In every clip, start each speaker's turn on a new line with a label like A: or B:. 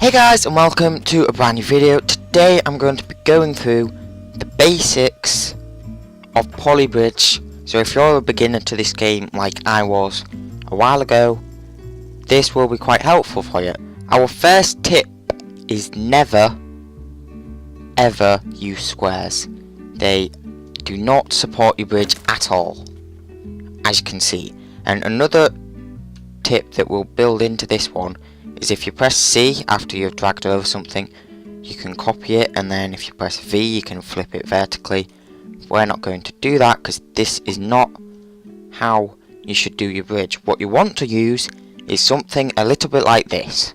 A: Hey guys, and welcome to a brand new video. Today I'm going to be going through the basics of Polybridge. So if you're a beginner to this game like I was a while ago, this will be quite helpful for you. Our first tip is never ever use squares. They do not support your bridge at all, as you can see. And another tip that will build into this one is if you press C after you've dragged over something, you can copy it, and then if you press V you can flip it vertically. We're not going to do that because this is not how you should do your bridge. What you want to use is something a little bit like this.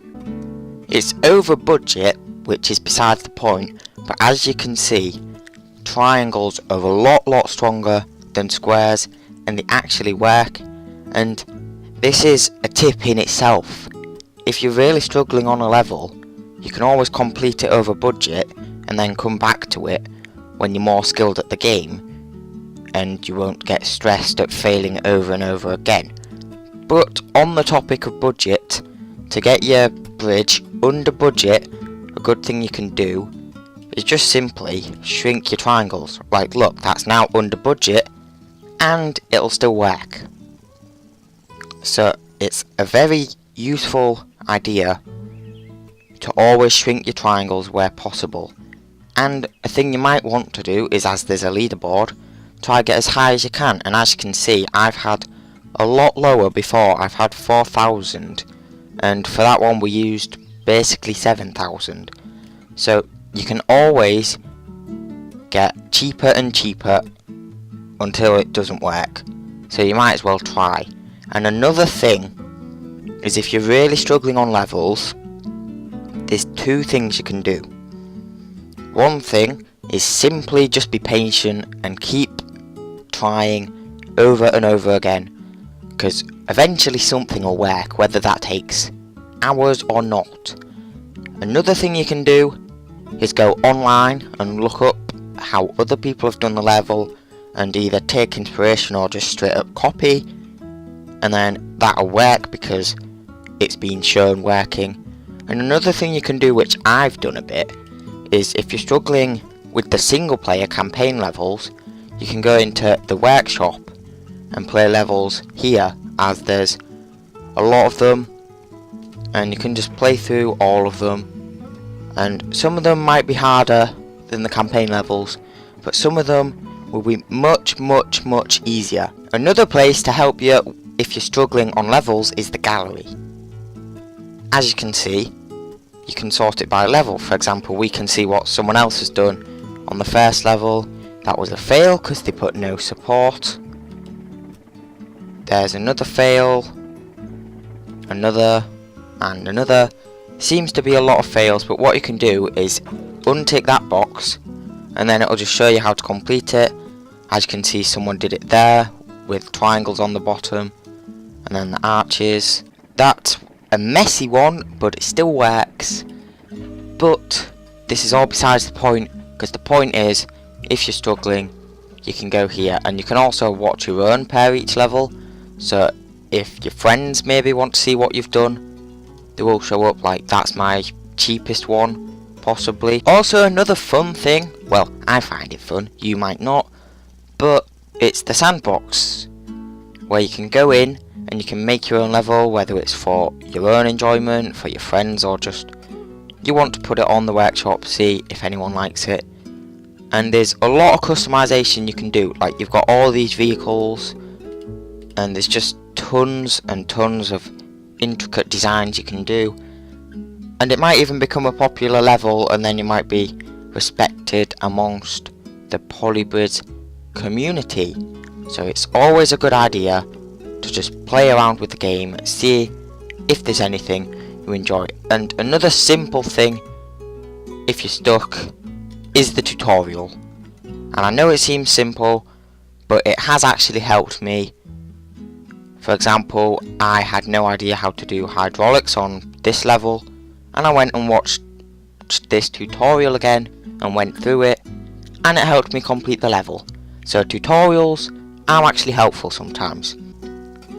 A: It's over budget, which is besides the point, but as you can see, triangles are a lot stronger than squares, and they actually work. And this is a tip in itself. If you're really struggling on a level, you can always complete it over budget and then come back to it when you're more skilled at the game, and you won't get stressed at failing over and over again. But on the topic of budget, to get your bridge under budget, a good thing you can do is just simply shrink your triangles. Like, look, that's now under budget and it'll still work. So it's a very useful idea to always shrink your triangles where possible. And a thing you might want to do is, as there's a leaderboard, try to get as high as you can. And as you can see, I've had a lot lower before. I've had 4,000, and for that one we used basically 7,000. So you can always get cheaper and cheaper until it doesn't work, so you might as well try. And another thing is, if you're really struggling on levels, there's two things you can do. One thing is simply just be patient and keep trying over and over again, because eventually something will work, whether that takes hours or not. Another thing you can do is go online and look up how other people have done the level, and either take inspiration or just straight up copy, and then that'll work because it's been shown working. And another thing you can do, which I've done a bit, is if you're struggling with the single player campaign levels, you can go into the workshop and play levels here, as there's a lot of them, and you can just play through all of them. And some of them might be harder than the campaign levels, but some of them will be much easier. Another place to help you if you're struggling on levels is the gallery. As you can see, you can sort it by level. For example, we can see what someone else has done on the first level. That was a fail because they put no support. There's another fail, another, and another. Seems to be a lot of fails, but what you can do is untick that box and then it'll just show you how to complete it. As you can see, someone did it there with triangles on the bottom and then the arches. That's a messy one, but it still works. But this is all besides the point, because the point is, if you're struggling, you can go here, and you can also watch your own pair each level. So if your friends maybe want to see what you've done, they will show up. Like, that's my cheapest one, possibly. Also, another fun thing, well, I find it fun, you might not, but it's the Sandbox, where you can go in and you can make your own level, whether it's for your own enjoyment, for your friends, or just you want to put it on the workshop, see if anyone likes it. And there's a lot of customization you can do. Like, you've got all these vehicles, and there's just tons and tons of intricate designs you can do. And it might even become a popular level, and then you might be respected amongst the Polybridge community. So it's always a good idea to just play around with the game, see if there's anything you enjoy. And another simple thing, if you're stuck, is the tutorial. And I know it seems simple, but it has actually helped me. For example, I had no idea how to do hydraulics on this level, and I went and watched this tutorial again and went through it, and it helped me complete the level. So tutorials are actually helpful sometimes.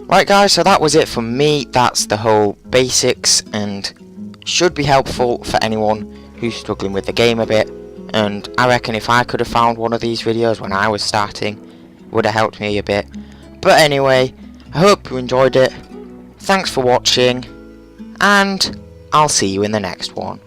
A: Right guys, so that was it from me. That's the whole basics and should be helpful for anyone who's struggling with the game a bit, and I reckon if I could have found one of these videos when I was starting, it would have helped me a bit. But anyway, I hope you enjoyed it. Thanks for watching, and I'll see you in the next one.